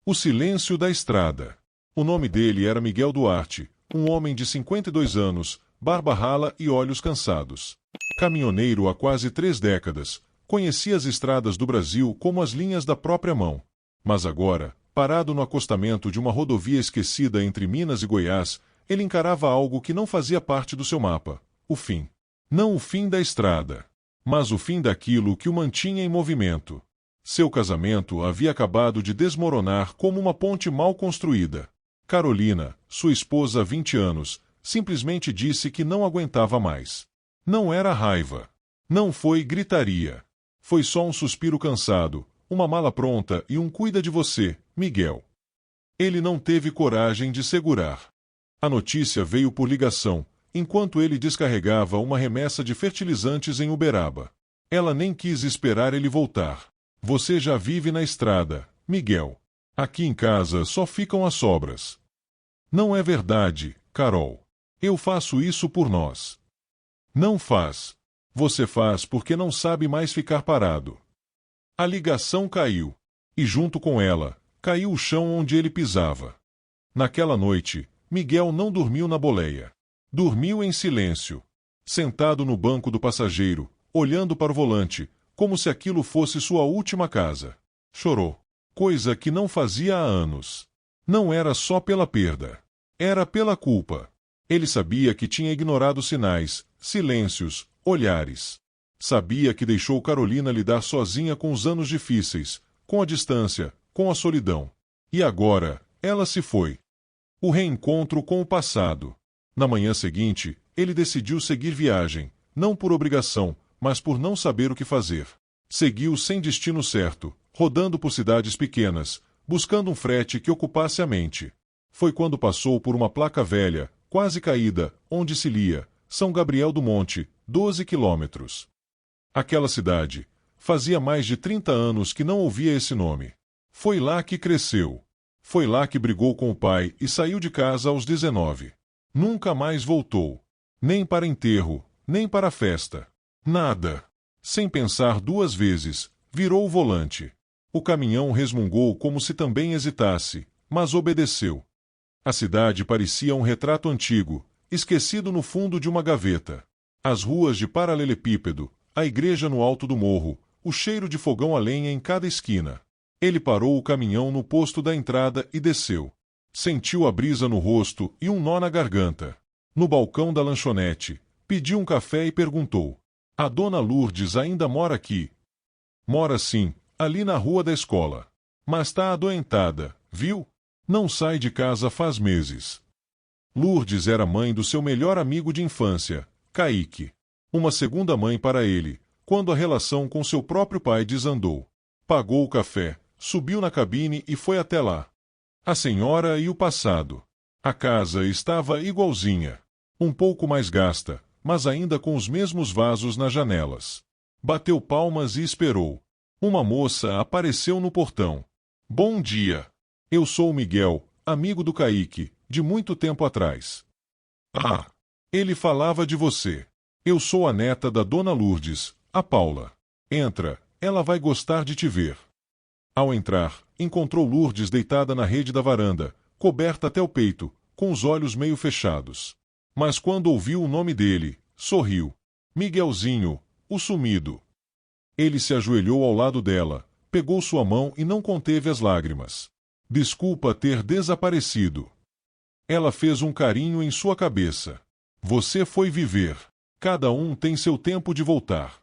O silêncio da estrada. O nome dele era Miguel Duarte, um homem de 52 anos, barba rala e olhos cansados. Caminhoneiro há quase 3 décadas, conhecia as estradas do Brasil como as linhas da própria mão. Mas agora, parado no acostamento de uma rodovia esquecida entre Minas e Goiás, ele encarava algo que não fazia parte do seu mapa: o fim. Não o fim da estrada, mas o fim daquilo que o mantinha em movimento. Seu casamento havia acabado de desmoronar como uma ponte mal construída. Carolina, sua esposa há 20 anos, simplesmente disse que não aguentava mais. Não era raiva. Não foi gritaria. Foi só um suspiro cansado, uma mala pronta e um cuida de você, Miguel. Ele não teve coragem de segurar. A notícia veio por ligação, enquanto ele descarregava uma remessa de fertilizantes em Uberaba. Ela nem quis esperar ele voltar. Você já vive na estrada, Miguel. Aqui em casa só ficam as sobras. Não é verdade, Carol. Eu faço isso por nós. Não faz. Você faz porque não sabe mais ficar parado. A ligação caiu. E junto com ela, caiu o chão onde ele pisava. Naquela noite, Miguel não dormiu na boleia. Dormiu em silêncio. Sentado no banco do passageiro, olhando para o volante, como se aquilo fosse sua última casa. Chorou. Coisa que não fazia há anos. Não era só pela perda. Era pela culpa. Ele sabia que tinha ignorado sinais, silêncios, olhares. Sabia que deixou Carolina lidar sozinha com os anos difíceis, com a distância, com a solidão. E agora, ela se foi. O reencontro com o passado. Na manhã seguinte, ele decidiu seguir viagem, não por obrigação, mas por não saber o que fazer. Seguiu sem destino certo, rodando por cidades pequenas, buscando um frete que ocupasse a mente. Foi quando passou por uma placa velha, quase caída, onde se lia: São Gabriel do Monte, 12 quilômetros. Aquela cidade. Fazia mais de 30 anos que não ouvia esse nome. Foi lá que cresceu. Foi lá que brigou com o pai e saiu de casa aos 19. Nunca mais voltou. Nem para enterro, nem para festa. Nada. Sem pensar 2 vezes, virou o volante. O caminhão resmungou como se também hesitasse, mas obedeceu. A cidade parecia um retrato antigo, esquecido no fundo de uma gaveta. As ruas de paralelepípedo, a igreja no alto do morro, o cheiro de fogão a lenha em cada esquina. Ele parou o caminhão no posto da entrada e desceu. Sentiu a brisa no rosto e um nó na garganta. No balcão da lanchonete, pediu um café e perguntou: a dona Lourdes ainda mora aqui? Mora sim, ali na rua da escola. Mas está adoentada, viu? Não sai de casa faz meses. Lourdes era mãe do seu melhor amigo de infância, Kaique. Uma segunda mãe para ele, quando a relação com seu próprio pai desandou. Pagou o café, subiu na cabine e foi até lá. A senhora e o passado. A casa estava igualzinha. Um pouco mais gasta, mas ainda com os mesmos vasos nas janelas. Bateu palmas e esperou. Uma moça apareceu no portão. Bom dia. Eu sou o Miguel, amigo do Kaique, de muito tempo atrás. Ah, ele falava de você. Eu sou a neta da dona Lourdes, a Paula. Entra, ela vai gostar de te ver. Ao entrar, encontrou Lourdes deitada na rede da varanda, coberta até o peito, com os olhos meio fechados. Mas quando ouviu o nome dele, sorriu. Miguelzinho, o sumido. Ele se ajoelhou ao lado dela, pegou sua mão e não conteve as lágrimas. Desculpa ter desaparecido. Ela fez um carinho em sua cabeça. Você foi viver. Cada um tem seu tempo de voltar.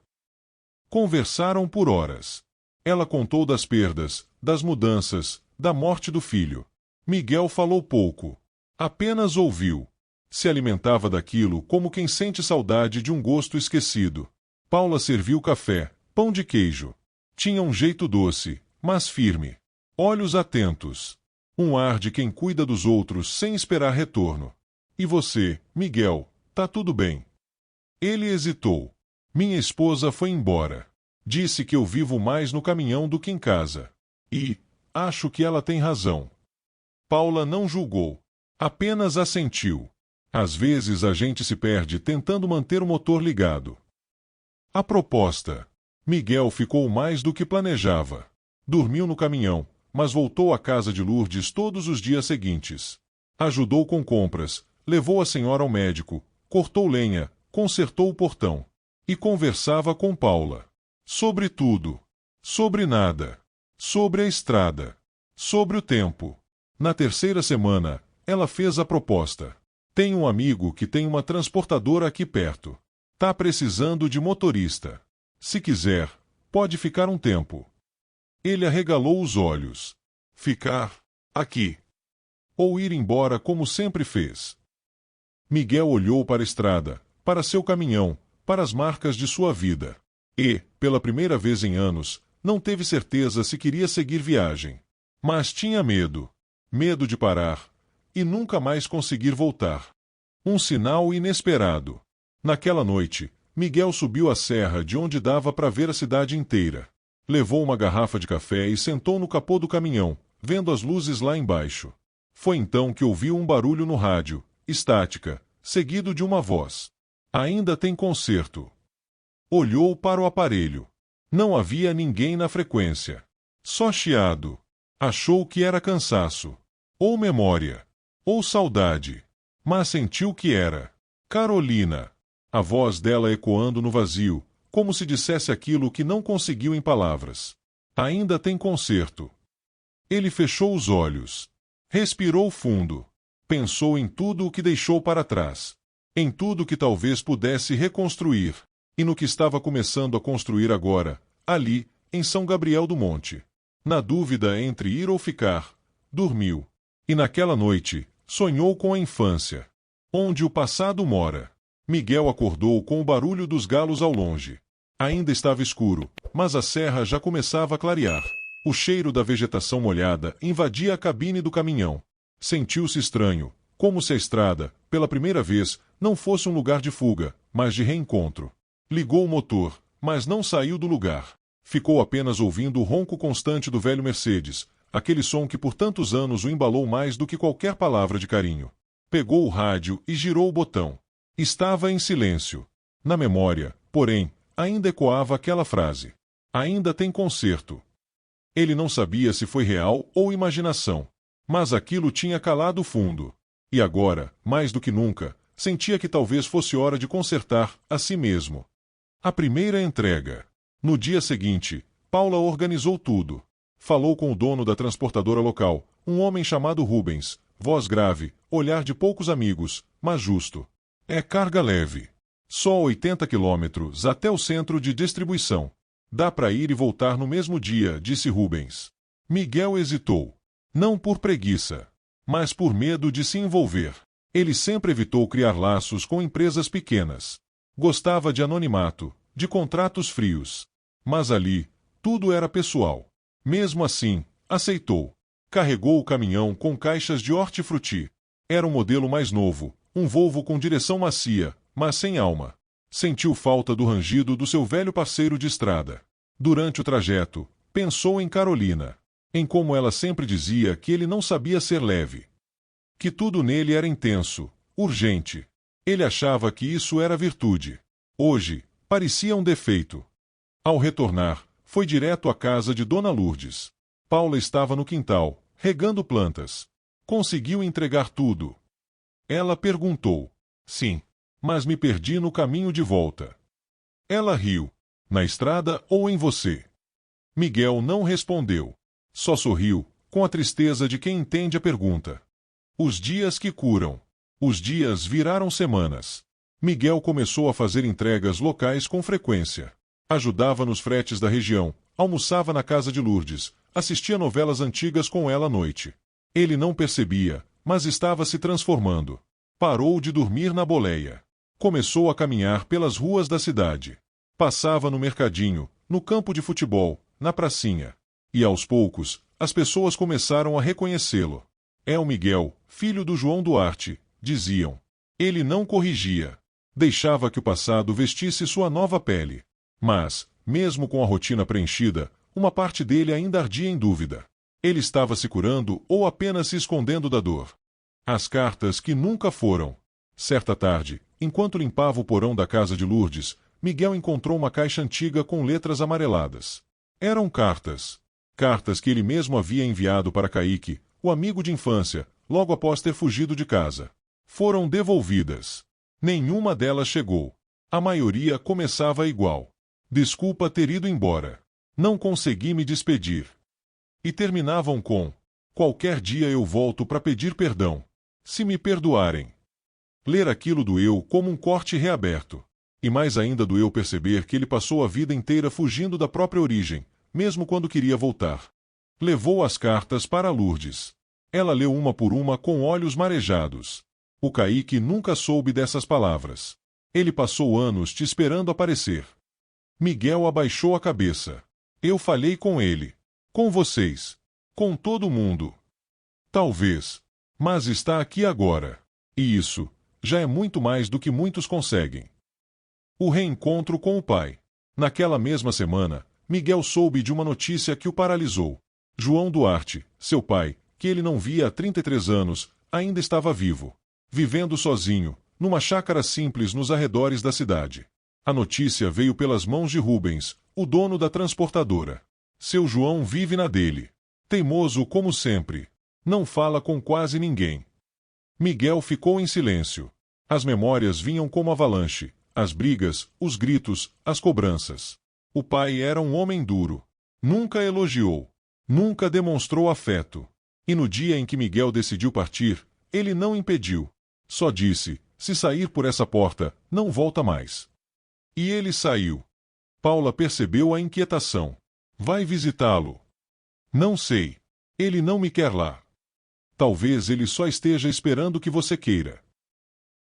Conversaram por horas. Ela contou das perdas, das mudanças, da morte do filho. Miguel falou pouco. Apenas ouviu. Se alimentava daquilo como quem sente saudade de um gosto esquecido. Paula serviu café, pão de queijo. Tinha um jeito doce, mas firme. Olhos atentos. Um ar de quem cuida dos outros sem esperar retorno. E você, Miguel, tá tudo bem? Ele hesitou. Minha esposa foi embora. Disse que eu vivo mais no caminhão do que em casa. E acho que ela tem razão. Paula não julgou. Apenas assentiu. Às vezes a gente se perde tentando manter o motor ligado. A proposta. Miguel ficou mais do que planejava. Dormiu no caminhão, mas voltou à casa de Lourdes todos os dias seguintes. Ajudou com compras, levou a senhora ao médico, cortou lenha, consertou o portão. E conversava com Paula. Sobre tudo. Sobre nada. Sobre a estrada. Sobre o tempo. Na terceira semana, ela fez a proposta. Tem um amigo que tem uma transportadora aqui perto. Tá precisando de motorista. Se quiser, pode ficar um tempo. Ele arregalou os olhos. Ficar aqui. Ou ir embora como sempre fez. Miguel olhou para a estrada, para seu caminhão, para as marcas de sua vida. E, pela primeira vez em anos, não teve certeza se queria seguir viagem. Mas tinha medo. Medo de parar. E nunca mais conseguir voltar. Um sinal inesperado. Naquela noite, Miguel subiu a serra de onde dava para ver a cidade inteira. Levou uma garrafa de café e sentou no capô do caminhão, vendo as luzes lá embaixo. Foi então que ouviu um barulho no rádio, estática, seguido de uma voz. Ainda tem conserto. Olhou para o aparelho. Não havia ninguém na frequência. Só chiado. Achou que era cansaço. Ou memória. Ou saudade. Mas sentiu que era Carolina. A voz dela ecoando no vazio, como se dissesse aquilo que não conseguiu em palavras. Ainda tem conserto. Ele fechou os olhos. Respirou fundo. Pensou em tudo o que deixou para trás. Em tudo que talvez pudesse reconstruir. E no que estava começando a construir agora, ali, em São Gabriel do Monte. Na dúvida entre ir ou ficar, dormiu. E naquela noite, sonhou com a infância. Onde o passado mora. Miguel acordou com o barulho dos galos ao longe. Ainda estava escuro, mas a serra já começava a clarear. O cheiro da vegetação molhada invadia a cabine do caminhão. Sentiu-se estranho, como se a estrada, pela primeira vez, não fosse um lugar de fuga, mas de reencontro. Ligou o motor, mas não saiu do lugar. Ficou apenas ouvindo o ronco constante do velho Mercedes, aquele som que por tantos anos o embalou mais do que qualquer palavra de carinho. Pegou o rádio e girou o botão. Estava em silêncio. Na memória, porém, ainda ecoava aquela frase. Ainda tem conserto. Ele não sabia se foi real ou imaginação. Mas aquilo tinha calado fundo. E agora, mais do que nunca, sentia que talvez fosse hora de consertar a si mesmo. A primeira entrega. No dia seguinte, Paula organizou tudo. Falou com o dono da transportadora local, um homem chamado Rubens, voz grave, olhar de poucos amigos, mas justo. É carga leve. Só 80 quilômetros até o centro de distribuição. Dá para ir e voltar no mesmo dia, disse Rubens. Miguel hesitou. Não por preguiça, mas por medo de se envolver. Ele sempre evitou criar laços com empresas pequenas. Gostava de anonimato, de contratos frios. Mas ali, tudo era pessoal. Mesmo assim, aceitou. Carregou o caminhão com caixas de hortifruti. Era um modelo mais novo, um Volvo com direção macia, mas sem alma. Sentiu falta do rangido do seu velho parceiro de estrada. Durante o trajeto, pensou em Carolina. Em como ela sempre dizia que ele não sabia ser leve. Que tudo nele era intenso, urgente. Ele achava que isso era virtude. Hoje, parecia um defeito. Ao retornar, foi direto à casa de Dona Lourdes. Paula estava no quintal, regando plantas. Conseguiu entregar tudo. Ela perguntou. Sim, mas me perdi no caminho de volta. Ela riu. Na estrada ou em você? Miguel não respondeu. Só sorriu, com a tristeza de quem entende a pergunta. Os dias que curam. Os dias viraram semanas. Miguel começou a fazer entregas locais com frequência. Ajudava nos fretes da região, almoçava na casa de Lourdes, assistia novelas antigas com ela à noite. Ele não percebia, mas estava se transformando. Parou de dormir na boleia. Começou a caminhar pelas ruas da cidade. Passava no mercadinho, no campo de futebol, na pracinha. E aos poucos, as pessoas começaram a reconhecê-lo. É o Miguel, filho do João Duarte, diziam. Ele não corrigia. Deixava que o passado vestisse sua nova pele. Mas, mesmo com a rotina preenchida, uma parte dele ainda ardia em dúvida. Ele estava se curando ou apenas se escondendo da dor? As cartas que nunca foram. Certa tarde, enquanto limpava o porão da casa de Lourdes, Miguel encontrou uma caixa antiga com letras amareladas. Eram cartas. Cartas que ele mesmo havia enviado para Kaique, o amigo de infância, logo após ter fugido de casa. Foram devolvidas. Nenhuma delas chegou. A maioria começava igual. Desculpa ter ido embora. Não consegui me despedir. E terminavam com: qualquer dia eu volto para pedir perdão. Se me perdoarem. Ler aquilo doeu como um corte reaberto. E mais ainda doeu perceber que ele passou a vida inteira fugindo da própria origem, mesmo quando queria voltar. Levou as cartas para Lourdes. Ela leu uma por uma com olhos marejados. O Kaique nunca soube dessas palavras. Ele passou anos te esperando aparecer. Miguel abaixou a cabeça. Eu falhei com ele. Com vocês. Com todo mundo. Talvez. Mas está aqui agora. E isso já é muito mais do que muitos conseguem. O reencontro com o pai. Naquela mesma semana, Miguel soube de uma notícia que o paralisou. João Duarte, seu pai, que ele não via há 33 anos, ainda estava vivo. Vivendo sozinho, numa chácara simples nos arredores da cidade. A notícia veio pelas mãos de Rubens, o dono da transportadora. Seu João vive na dele. Teimoso como sempre. Não fala com quase ninguém. Miguel ficou em silêncio. As memórias vinham como avalanche. As brigas, os gritos, as cobranças. O pai era um homem duro. Nunca elogiou. Nunca demonstrou afeto. E no dia em que Miguel decidiu partir, ele não impediu. Só disse: se sair por essa porta, não volta mais. E ele saiu. Paula percebeu a inquietação. Vai visitá-lo? Não sei. Ele não me quer lá. Talvez ele só esteja esperando que você queira.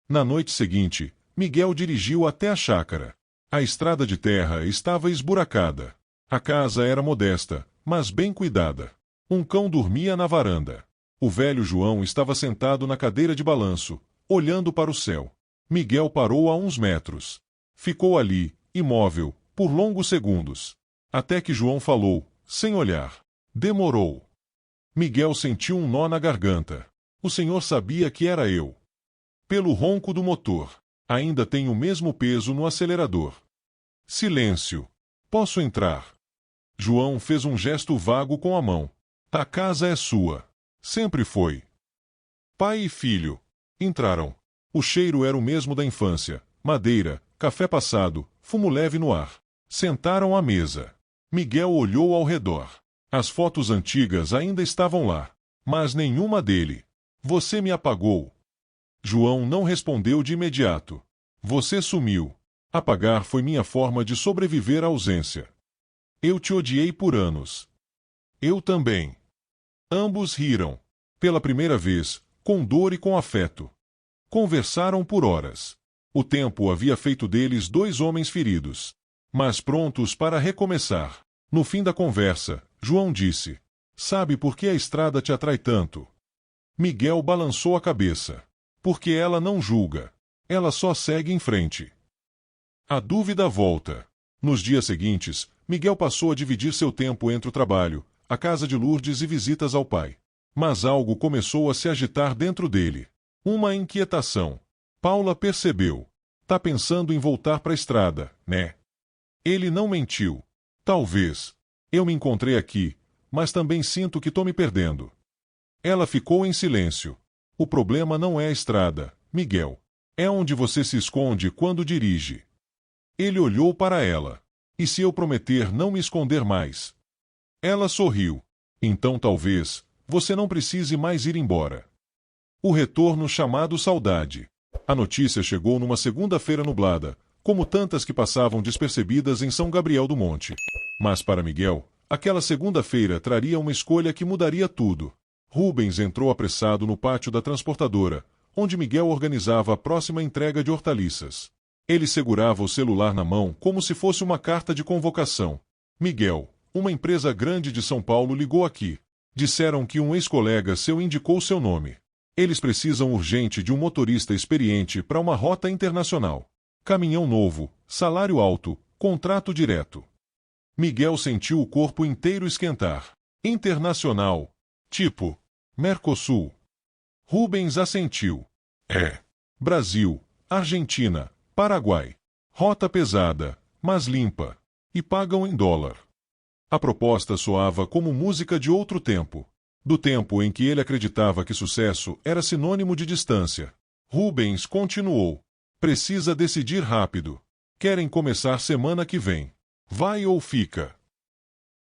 Na noite seguinte, Miguel dirigiu até a chácara. A estrada de terra estava esburacada. A casa era modesta, mas bem cuidada. Um cão dormia na varanda. O velho João estava sentado na cadeira de balanço, olhando para o céu. Miguel parou a uns metros. Ficou ali, imóvel, por longos segundos. Até que João falou, sem olhar. Demorou. Miguel sentiu um nó na garganta. O senhor sabia que era eu. Pelo ronco do motor. Ainda tem o mesmo peso no acelerador. Silêncio. Posso entrar? João fez um gesto vago com a mão. A casa é sua. Sempre foi. Pai e filho. Entraram. O cheiro era o mesmo da infância. Madeira, café passado, fumo leve no ar. Sentaram à mesa. Miguel olhou ao redor. As fotos antigas ainda estavam lá. Mas nenhuma dele. Você me apagou. João não respondeu de imediato. Você sumiu. Apagar foi minha forma de sobreviver à ausência. Eu te odiei por anos. Eu também. Ambos riram. Pela primeira vez, com dor e com afeto. Conversaram por horas. O tempo havia feito deles dois homens feridos. Mas prontos para recomeçar. No fim da conversa, João disse: sabe por que a estrada te atrai tanto? Miguel balançou a cabeça. Porque ela não julga. Ela só segue em frente. A dúvida volta. Nos dias seguintes, Miguel passou a dividir seu tempo entre o trabalho, a casa de Lourdes e visitas ao pai. Mas algo começou a se agitar dentro dele. Uma inquietação. Paula percebeu. Tá pensando em voltar para a estrada, né? Ele não mentiu. Talvez. Eu me encontrei aqui, mas também sinto que tô me perdendo. Ela ficou em silêncio. O problema não é a estrada, Miguel. É onde você se esconde quando dirige. Ele olhou para ela. E se eu prometer não me esconder mais? Ela sorriu. Então talvez você não precise mais ir embora. O retorno chamado saudade. A notícia chegou numa segunda-feira nublada, como tantas que passavam despercebidas em São Gabriel do Monte. Mas para Miguel, aquela segunda-feira traria uma escolha que mudaria tudo. Rubens entrou apressado no pátio da transportadora, onde Miguel organizava a próxima entrega de hortaliças. Ele segurava o celular na mão como se fosse uma carta de convocação. Miguel, uma empresa grande de São Paulo ligou aqui. Disseram que um ex-colega seu indicou seu nome. Eles precisam urgente de um motorista experiente para uma rota internacional. Caminhão novo, salário alto, contrato direto. Miguel sentiu o corpo inteiro esquentar. Internacional. Tipo, Mercosul. Rubens assentiu. É. Brasil, Argentina, Paraguai. Rota pesada, mas limpa. E pagam em dólar. A proposta soava como música de outro tempo. Do tempo em que ele acreditava que sucesso era sinônimo de distância. Rubens continuou. Precisa decidir rápido. Querem começar semana que vem. Vai ou fica?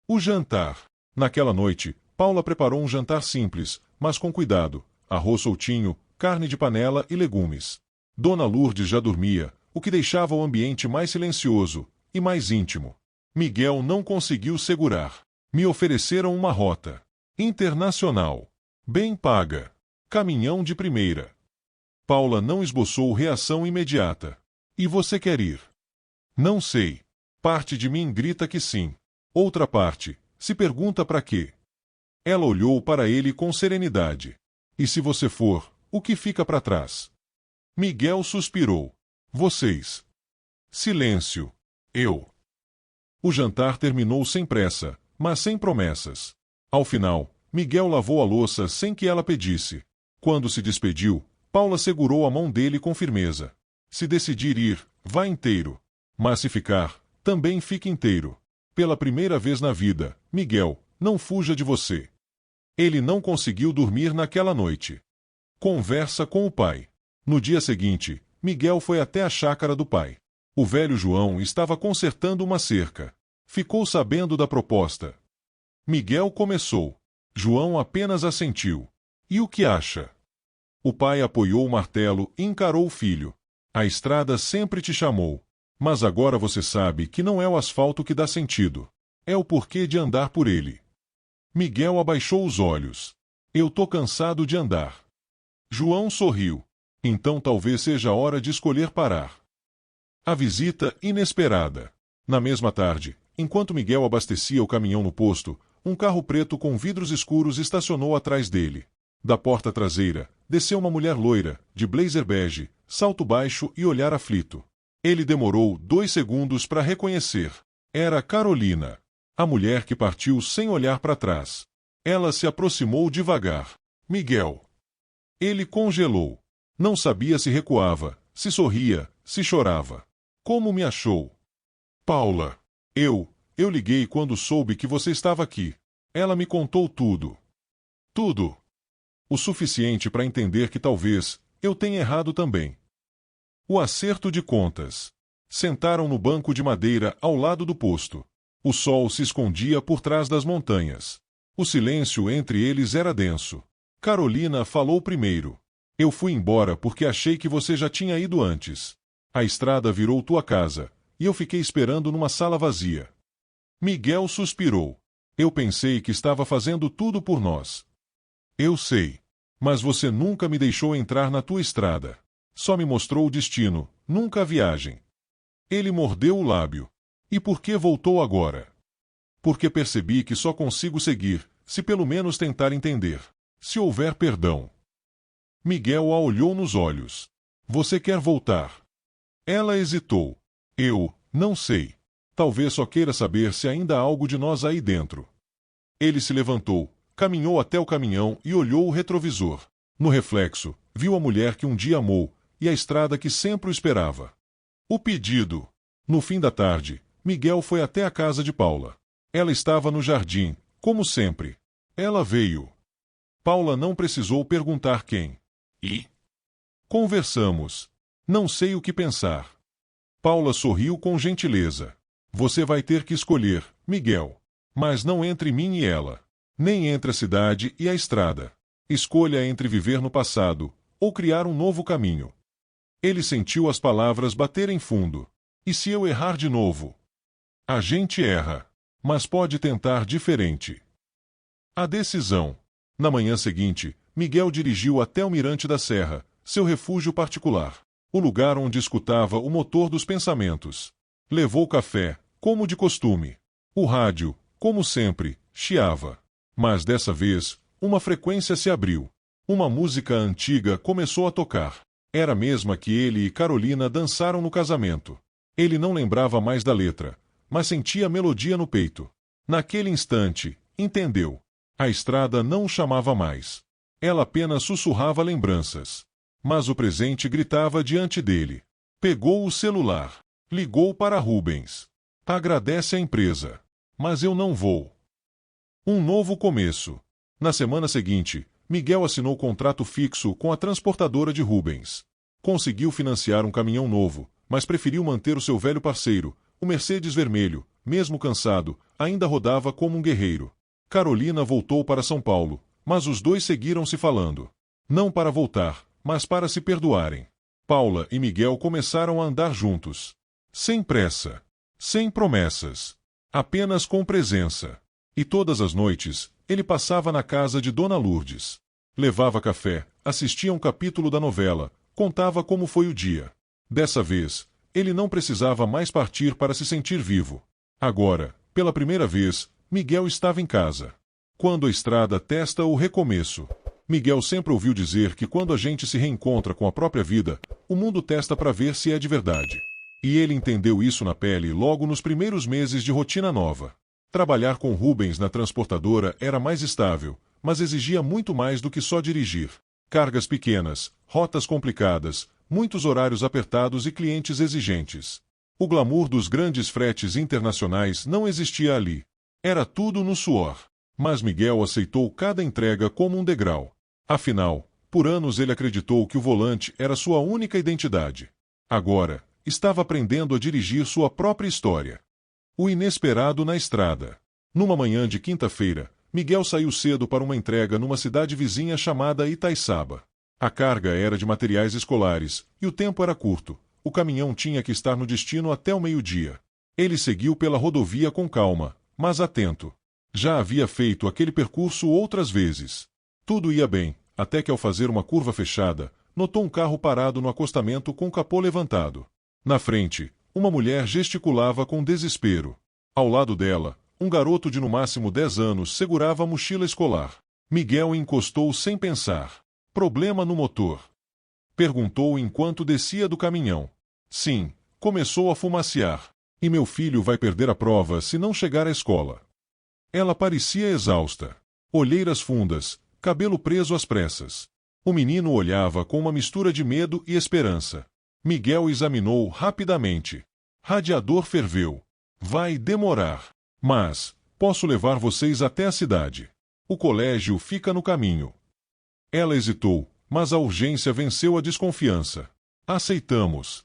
O jantar. Naquela noite, Paula preparou um jantar simples, mas com cuidado. Arroz soltinho, carne de panela e legumes. Dona Lourdes já dormia, o que deixava o ambiente mais silencioso e mais íntimo. Miguel não conseguiu segurar. Me ofereceram uma rota internacional, bem paga, caminhão de primeira. Paula não esboçou reação imediata. E você quer ir? Não sei. Parte de mim grita que sim. Outra parte se pergunta para quê. Ela olhou para ele com serenidade. E se você for, o que fica para trás? Miguel suspirou. Vocês. Silêncio. Eu. O jantar terminou sem pressa, mas sem promessas. Ao final, Miguel lavou a louça sem que ela pedisse. Quando se despediu, Paula segurou a mão dele com firmeza. Se decidir ir, vá inteiro. Mas se ficar, também fique inteiro. Pela primeira vez na vida, Miguel, não fuja de você. Ele não conseguiu dormir naquela noite. Conversa com o pai. No dia seguinte, Miguel foi até a chácara do pai. O velho João estava consertando uma cerca. Ficou sabendo da proposta. Miguel começou. João apenas assentiu. E o que acha? O pai apoiou o martelo e encarou o filho. A estrada sempre te chamou. Mas agora você sabe que não é o asfalto que dá sentido. É o porquê de andar por ele. Miguel abaixou os olhos. Eu tô cansado de andar. João sorriu. Então talvez seja a hora de escolher parar. A visita inesperada. Na mesma tarde, enquanto Miguel abastecia o caminhão no posto, um carro preto com vidros escuros estacionou atrás dele. Da porta traseira, desceu uma mulher loira, de blazer bege, salto baixo e olhar aflito. Ele demorou 2 segundos para reconhecer. Era Carolina, a mulher que partiu sem olhar para trás. Ela se aproximou devagar. Miguel. Ele congelou. Não sabia se recuava, se sorria, se chorava. Como me achou? Paula. Eu liguei quando soube que você estava aqui. Ela me contou tudo. Tudo. O suficiente para entender que talvez eu tenha errado também. O acerto de contas. Sentaram no banco de madeira ao lado do posto. O sol se escondia por trás das montanhas. O silêncio entre eles era denso. Carolina falou primeiro. Eu fui embora porque achei que você já tinha ido antes. A estrada virou tua casa, e eu fiquei esperando numa sala vazia. Miguel suspirou. Eu pensei que estava fazendo tudo por nós. Eu sei. Mas você nunca me deixou entrar na tua estrada. Só me mostrou o destino, nunca a viagem. Ele mordeu o lábio. E por que voltou agora? Porque percebi que só consigo seguir, se pelo menos tentar entender. Se houver perdão. Miguel a olhou nos olhos. Você quer voltar? Ela hesitou. Eu, não sei. Talvez só queira saber se ainda há algo de nós aí dentro. Ele se levantou, caminhou até o caminhão e olhou o retrovisor. No reflexo, viu a mulher que um dia amou e a estrada que sempre o esperava. O pedido. No fim da tarde, Miguel foi até a casa de Paula. Ela estava no jardim, como sempre. Ela veio. Paula não precisou perguntar quem. E? Conversamos. Não sei o que pensar. Paula sorriu com gentileza. Você vai ter que escolher, Miguel. Mas não entre mim e ela. Nem entre a cidade e a estrada. Escolha entre viver no passado ou criar um novo caminho. Ele sentiu as palavras baterem fundo. E se eu errar de novo? A gente erra, mas pode tentar diferente. A decisão. Na manhã seguinte, Miguel dirigiu até o Mirante da Serra, seu refúgio particular. O lugar onde escutava o motor dos pensamentos. Levou café, como de costume. O rádio, como sempre, chiava. Mas dessa vez, uma frequência se abriu. Uma música antiga começou a tocar. Era a mesma que ele e Carolina dançaram no casamento. Ele não lembrava mais da letra, mas sentia a melodia no peito. Naquele instante, entendeu. A estrada não o chamava mais. Ela apenas sussurrava lembranças. Mas o presente gritava diante dele. Pegou o celular. Ligou para Rubens. Agradece a empresa. Mas eu não vou. Um novo começo. Na semana seguinte, Miguel assinou contrato fixo com a transportadora de Rubens. Conseguiu financiar um caminhão novo, mas preferiu manter o seu velho parceiro, o Mercedes vermelho, mesmo cansado, ainda rodava como um guerreiro. Carolina voltou para São Paulo, mas os dois seguiram se falando. Não para voltar, mas para se perdoarem. Paula e Miguel começaram a andar juntos. Sem pressa. Sem promessas. Apenas com presença. E todas as noites, ele passava na casa de Dona Lourdes. Levava café, assistia um capítulo da novela, contava como foi o dia. Dessa vez, ele não precisava mais partir para se sentir vivo. Agora, pela primeira vez, Miguel estava em casa. Quando a estrada testa o recomeço. Miguel sempre ouviu dizer que quando a gente se reencontra com a própria vida, o mundo testa para ver se é de verdade. E ele entendeu isso na pele logo nos primeiros meses de rotina nova. Trabalhar com Rubens na transportadora era mais estável, mas exigia muito mais do que só dirigir. Cargas pequenas, rotas complicadas, muitos horários apertados e clientes exigentes. O glamour dos grandes fretes internacionais não existia ali. Era tudo no suor. Mas Miguel aceitou cada entrega como um degrau. Afinal, por anos ele acreditou que o volante era sua única identidade. Agora, estava aprendendo a dirigir sua própria história. O inesperado na estrada. Numa manhã de quinta-feira, Miguel saiu cedo para uma entrega numa cidade vizinha chamada Itaiçaba. A carga era de materiais escolares, e o tempo era curto. O caminhão tinha que estar no destino até o meio-dia. Ele seguiu pela rodovia com calma, mas atento. Já havia feito aquele percurso outras vezes. Tudo ia bem, até que ao fazer uma curva fechada, notou um carro parado no acostamento com o capô levantado. Na frente, uma mulher gesticulava com desespero. Ao lado dela, um garoto de no máximo 10 anos segurava a mochila escolar. Miguel encostou sem pensar. Problema no motor? Perguntou enquanto descia do caminhão. Sim, começou a fumacear. E meu filho vai perder a prova se não chegar à escola. Ela parecia exausta. Olheiras fundas, cabelo preso às pressas. O menino olhava com uma mistura de medo e esperança. Miguel examinou rapidamente. Radiador ferveu. Vai demorar. Mas, posso levar vocês até a cidade. O colégio fica no caminho. Ela hesitou, mas a urgência venceu a desconfiança. Aceitamos.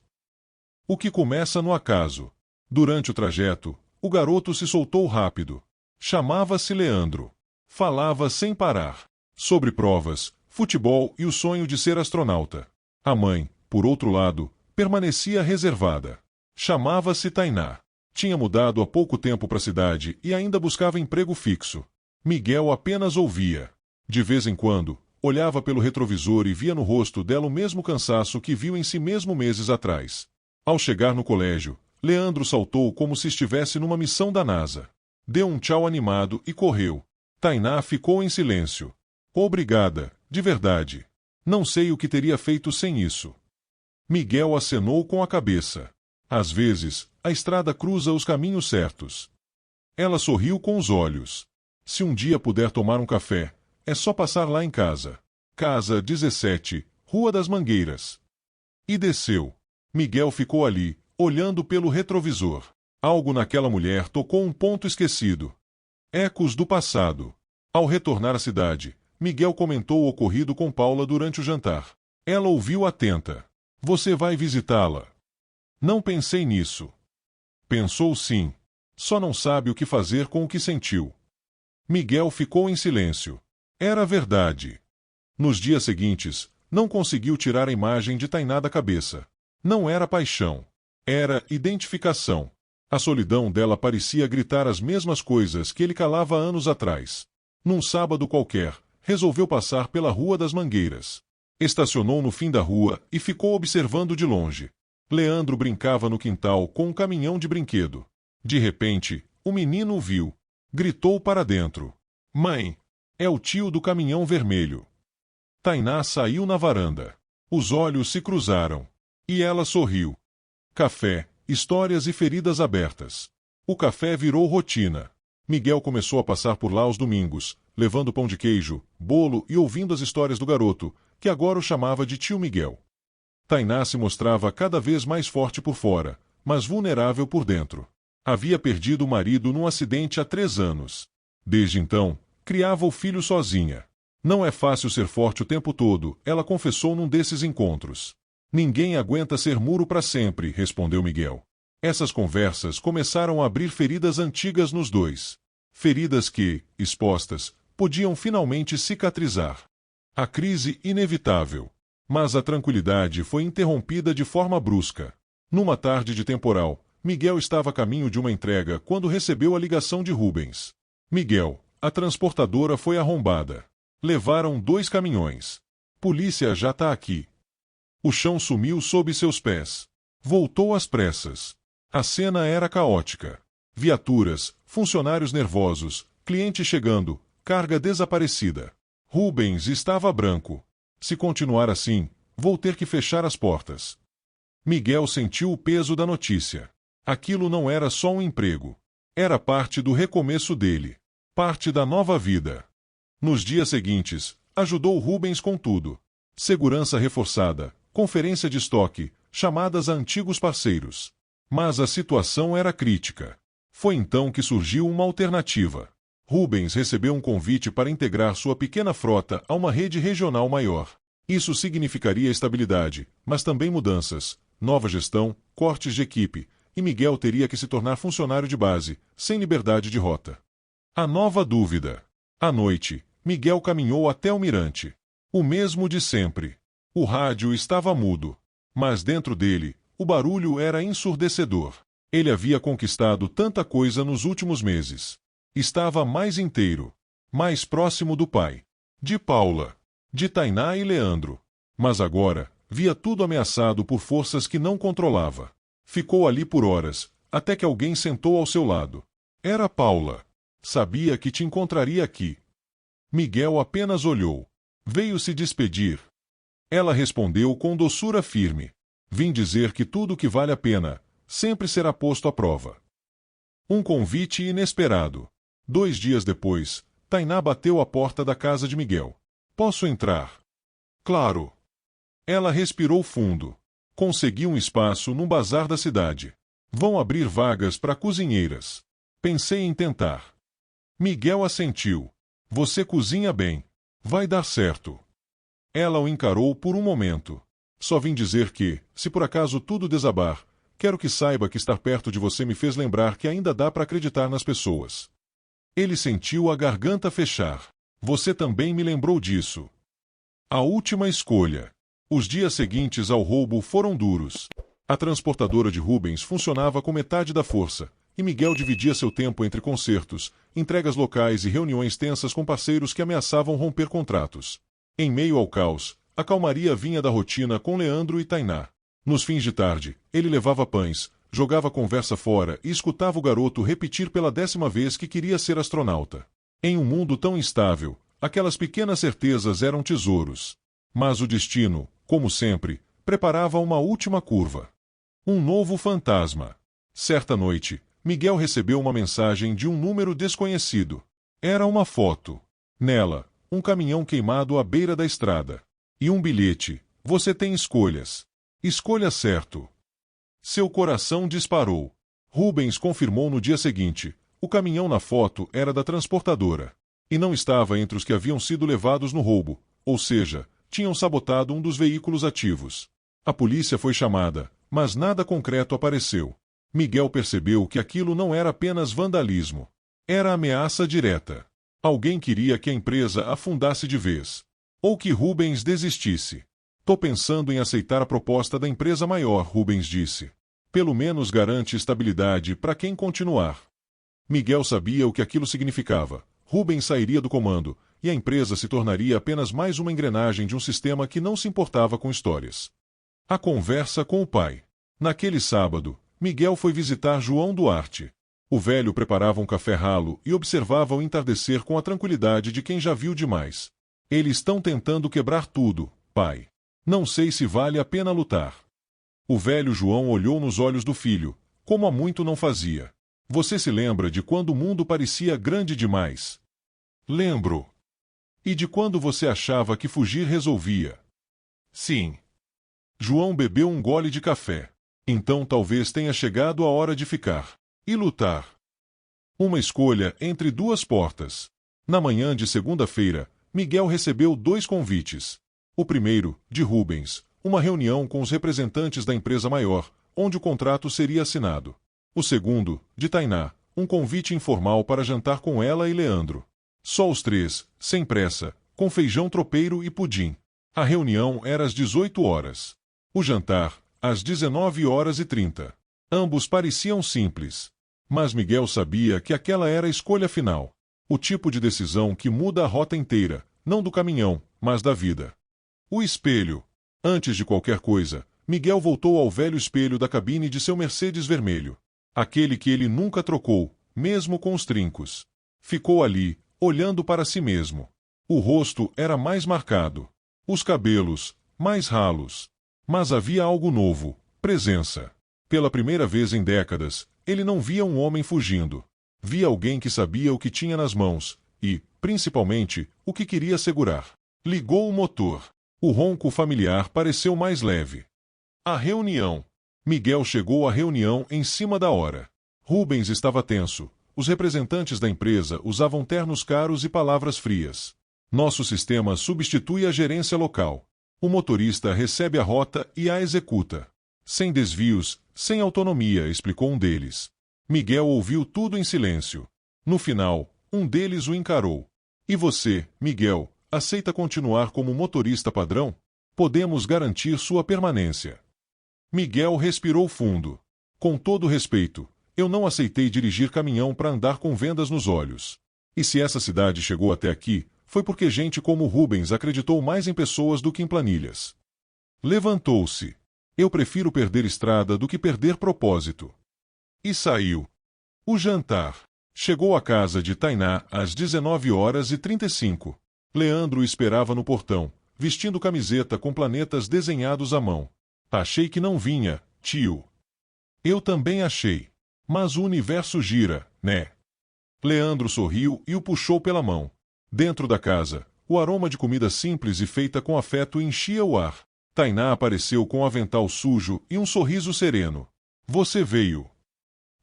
O que começa no acaso. Durante o trajeto, o garoto se soltou rápido. Chamava-se Leandro. Falava sem parar. Sobre provas, futebol e o sonho de ser astronauta. A mãe, por outro lado, permanecia reservada. Chamava-se Tainá. Tinha mudado há pouco tempo para a cidade e ainda buscava emprego fixo. Miguel apenas ouvia. De vez em quando, olhava pelo retrovisor e via no rosto dela o mesmo cansaço que viu em si mesmo meses atrás. Ao chegar no colégio, Leandro saltou como se estivesse numa missão da NASA. Deu um tchau animado e correu. Tainá ficou em silêncio. Obrigada, de verdade. Não sei o que teria feito sem isso. Miguel acenou com a cabeça. Às vezes, a estrada cruza os caminhos certos. Ela sorriu com os olhos. Se um dia puder tomar um café, é só passar lá em casa. Casa 17, Rua das Mangueiras. E desceu. Miguel ficou ali, olhando pelo retrovisor. Algo naquela mulher tocou um ponto esquecido. Ecos do passado. Ao retornar à cidade, Miguel comentou o ocorrido com Paula durante o jantar. Ela ouviu atenta. Você vai visitá-la? Não pensei nisso. Pensou sim. Só não sabe o que fazer com o que sentiu. Miguel ficou em silêncio. Era verdade. Nos dias seguintes, não conseguiu tirar a imagem de Tainá da cabeça. Não era paixão. Era identificação. A solidão dela parecia gritar as mesmas coisas que ele calava anos atrás. Num sábado qualquer, resolveu passar pela Rua das Mangueiras. Estacionou no fim da rua e ficou observando de longe. Leandro brincava no quintal com um caminhão de brinquedo. De repente, o menino o viu. Gritou para dentro. Mãe! É o tio do caminhão vermelho. Tainá saiu na varanda. Os olhos se cruzaram. E ela sorriu. Café, histórias e feridas abertas. O café virou rotina. Miguel começou a passar por lá aos domingos, levando pão de queijo, bolo e ouvindo as histórias do garoto, que agora o chamava de tio Miguel. Tainá se mostrava cada vez mais forte por fora, mas vulnerável por dentro. Havia perdido o marido num acidente há 3 anos. Desde então, criava o filho sozinha. Não é fácil ser forte o tempo todo, ela confessou num desses encontros. Ninguém aguenta ser muro para sempre, respondeu Miguel. Essas conversas começaram a abrir feridas antigas nos dois. Feridas que, expostas, podiam finalmente cicatrizar. A crise inevitável. Mas a tranquilidade foi interrompida de forma brusca. Numa tarde de temporal, Miguel estava a caminho de uma entrega quando recebeu a ligação de Rubens. Miguel, a transportadora foi arrombada. Levaram 2 caminhões. Polícia já tá aqui. O chão sumiu sob seus pés. Voltou às pressas. A cena era caótica. Viaturas, funcionários nervosos, cliente chegando, carga desaparecida. Rubens estava branco. Se continuar assim, vou ter que fechar as portas. Miguel sentiu o peso da notícia. Aquilo não era só um emprego. Era parte do recomeço dele. Parte da nova vida. Nos dias seguintes, ajudou Rubens com tudo. Segurança reforçada, conferência de estoque, chamadas a antigos parceiros. Mas a situação era crítica. Foi então que surgiu uma alternativa. Rubens recebeu um convite para integrar sua pequena frota a uma rede regional maior. Isso significaria estabilidade, mas também mudanças, nova gestão, cortes de equipe, e Miguel teria que se tornar funcionário de base, sem liberdade de rota. A nova dúvida. À noite, Miguel caminhou até o mirante. O mesmo de sempre. O rádio estava mudo. Mas dentro dele, o barulho era ensurdecedor. Ele havia conquistado tanta coisa nos últimos meses. Estava mais inteiro. Mais próximo do pai. De Paula. De Tainá e Leandro. Mas agora, via tudo ameaçado por forças que não controlava. Ficou ali por horas, até que alguém sentou ao seu lado. Era Paula. Sabia que te encontraria aqui. Miguel apenas olhou. Veio se despedir. Ela respondeu com doçura firme. Vim dizer que tudo que vale a pena, sempre será posto à prova. Um convite inesperado. 2 dias depois, Tainá bateu à porta da casa de Miguel. Posso entrar? Claro. Ela respirou fundo. Consegui um espaço num bazar da cidade. Vão abrir vagas para cozinheiras. Pensei em tentar. Miguel assentiu. Você cozinha bem. Vai dar certo. Ela o encarou por um momento. Só vim dizer que, se por acaso tudo desabar, quero que saiba que estar perto de você me fez lembrar que ainda dá para acreditar nas pessoas. Ele sentiu a garganta fechar. Você também me lembrou disso. A última escolha. Os dias seguintes ao roubo foram duros. A transportadora de Rubens funcionava com metade da força, e Miguel dividia seu tempo entre concertos, entregas locais e reuniões tensas com parceiros que ameaçavam romper contratos. Em meio ao caos, a calmaria vinha da rotina com Leandro e Tainá. Nos fins de tarde, ele levava pães, jogava a conversa fora e escutava o garoto repetir pela 10ª vez que queria ser astronauta. Em um mundo tão instável, aquelas pequenas certezas eram tesouros. Mas o destino, como sempre, preparava uma última curva. Um novo fantasma. Certa noite, Miguel recebeu uma mensagem de um número desconhecido. Era uma foto. Nela, um caminhão queimado à beira da estrada. E um bilhete. Você tem escolhas. Escolha certo. Seu coração disparou. Rubens confirmou no dia seguinte. O caminhão na foto era da transportadora. E não estava entre os que haviam sido levados no roubo, ou seja, tinham sabotado um dos veículos ativos. A polícia foi chamada, mas nada concreto apareceu. Miguel percebeu que aquilo não era apenas vandalismo. Era ameaça direta. Alguém queria que a empresa afundasse de vez. Ou que Rubens desistisse. Tô pensando em aceitar a proposta da empresa maior, Rubens disse. Pelo menos garante estabilidade para quem continuar. Miguel sabia o que aquilo significava. Rubens sairia do comando, e a empresa se tornaria apenas mais uma engrenagem de um sistema que não se importava com histórias. A conversa com o pai. Naquele sábado, Miguel foi visitar João Duarte. O velho preparava um café ralo e observava o entardecer com a tranquilidade de quem já viu demais. Eles estão tentando quebrar tudo, pai. Não sei se vale a pena lutar. O velho João olhou nos olhos do filho, como há muito não fazia. Você se lembra de quando o mundo parecia grande demais? Lembro. E de quando você achava que fugir resolvia? Sim. João bebeu um gole de café. Então talvez tenha chegado a hora de ficar. E lutar. Uma escolha entre duas portas. Na manhã de segunda-feira, Miguel recebeu 2 convites. O primeiro, de Rubens, uma reunião com os representantes da empresa maior, onde o contrato seria assinado. O segundo, de Tainá, um convite informal para jantar com ela e Leandro. Só os 3, sem pressa, com feijão tropeiro e pudim. A reunião era às 18 horas. O jantar, às 19h30. Ambos pareciam simples. Mas Miguel sabia que aquela era a escolha final. O tipo de decisão que muda a rota inteira, não do caminhão, mas da vida. O espelho. Antes de qualquer coisa, Miguel voltou ao velho espelho da cabine de seu Mercedes vermelho. Aquele que ele nunca trocou, mesmo com os trincos. Ficou ali, olhando para si mesmo. O rosto era mais marcado. Os cabelos, mais ralos. Mas havia algo novo, presença. Pela primeira vez em décadas, ele não via um homem fugindo. Via alguém que sabia o que tinha nas mãos e, principalmente, o que queria segurar. Ligou o motor. O ronco familiar pareceu mais leve. A reunião. Miguel chegou à reunião em cima da hora. Rubens estava tenso. Os representantes da empresa usavam ternos caros e palavras frias. Nosso sistema substitui a gerência local. O motorista recebe a rota e a executa. Sem desvios, sem autonomia, explicou um deles. Miguel ouviu tudo em silêncio. No final, um deles o encarou. E você, Miguel, aceita continuar como motorista padrão? Podemos garantir sua permanência. Miguel respirou fundo. Com todo respeito, eu não aceitei dirigir caminhão para andar com vendas nos olhos. E se essa cidade chegou até aqui, foi porque gente como Rubens acreditou mais em pessoas do que em planilhas. Levantou-se. Eu prefiro perder estrada do que perder propósito. E saiu. O jantar. Chegou à casa de Tainá às 19h35. Leandro esperava no portão, vestindo camiseta com planetas desenhados à mão. Achei que não vinha, tio. Eu também achei. Mas o universo gira, né? Leandro sorriu e o puxou pela mão. Dentro da casa, o aroma de comida simples e feita com afeto enchia o ar. Tainá apareceu com um avental sujo e um sorriso sereno. Você veio.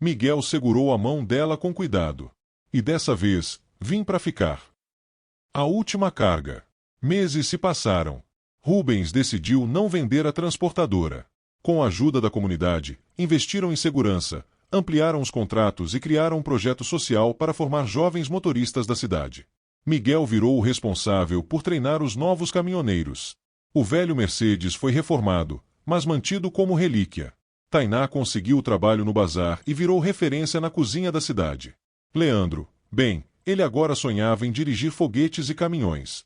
Miguel segurou a mão dela com cuidado. E dessa vez, vim para ficar. A última carga. Meses se passaram. Rubens decidiu não vender a transportadora. Com a ajuda da comunidade, investiram em segurança, ampliaram os contratos e criaram um projeto social para formar jovens motoristas da cidade. Miguel virou o responsável por treinar os novos caminhoneiros. O velho Mercedes foi reformado, mas mantido como relíquia. Tainá conseguiu o trabalho no bazar e virou referência na cozinha da cidade. Leandro, bem, ele agora sonhava em dirigir foguetes e caminhões.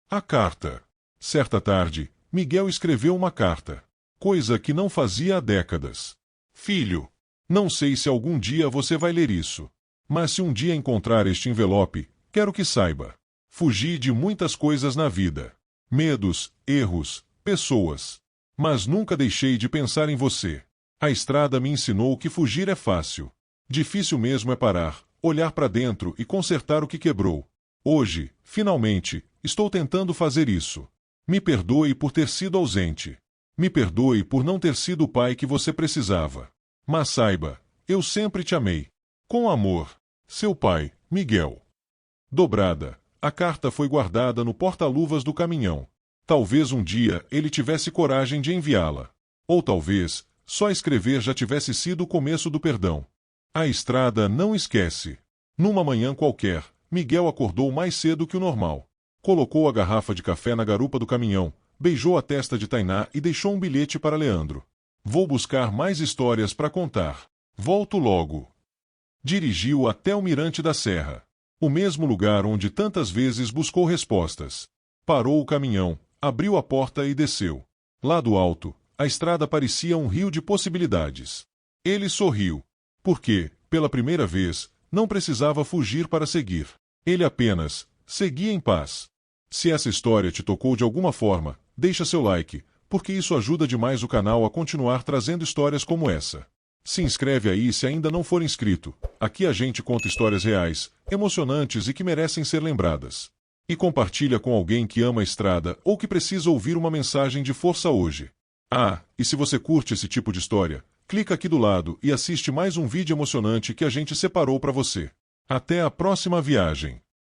A carta. Certa tarde, Miguel escreveu uma carta. Coisa que não fazia há décadas. Filho, não sei se algum dia você vai ler isso. Mas se um dia encontrar este envelope, quero que saiba. Fugi de muitas coisas na vida. Medos, erros, pessoas. Mas nunca deixei de pensar em você. A estrada me ensinou que fugir é fácil. Difícil mesmo é parar, olhar para dentro e consertar o que quebrou. Hoje, finalmente, estou tentando fazer isso. Me perdoe por ter sido ausente. Me perdoe por não ter sido o pai que você precisava. Mas saiba, eu sempre te amei. Com amor. Seu pai, Miguel. Dobrada, a carta foi guardada no porta-luvas do caminhão. Talvez um dia ele tivesse coragem de enviá-la. Ou talvez, só escrever já tivesse sido o começo do perdão. A estrada não esquece. Numa manhã qualquer, Miguel acordou mais cedo que o normal. Colocou a garrafa de café na garupa do caminhão, beijou a testa de Tainá e deixou um bilhete para Leandro. Vou buscar mais histórias para contar. Volto logo. Dirigiu até o Mirante da Serra. O mesmo lugar onde tantas vezes buscou respostas. Parou o caminhão, abriu a porta e desceu. Lá do alto, a estrada parecia um rio de possibilidades. Ele sorriu. Porque, pela primeira vez, não precisava fugir para seguir. Ele apenas seguia em paz. Se essa história te tocou de alguma forma, deixa seu like, porque isso ajuda demais o canal a continuar trazendo histórias como essa. Se inscreve aí se ainda não for inscrito. Aqui a gente conta histórias reais, emocionantes e que merecem ser lembradas. E compartilha com alguém que ama a estrada ou que precisa ouvir uma mensagem de força hoje. Ah, e se você curte esse tipo de história, clica aqui do lado e assiste mais um vídeo emocionante que a gente separou para você. Até a próxima viagem!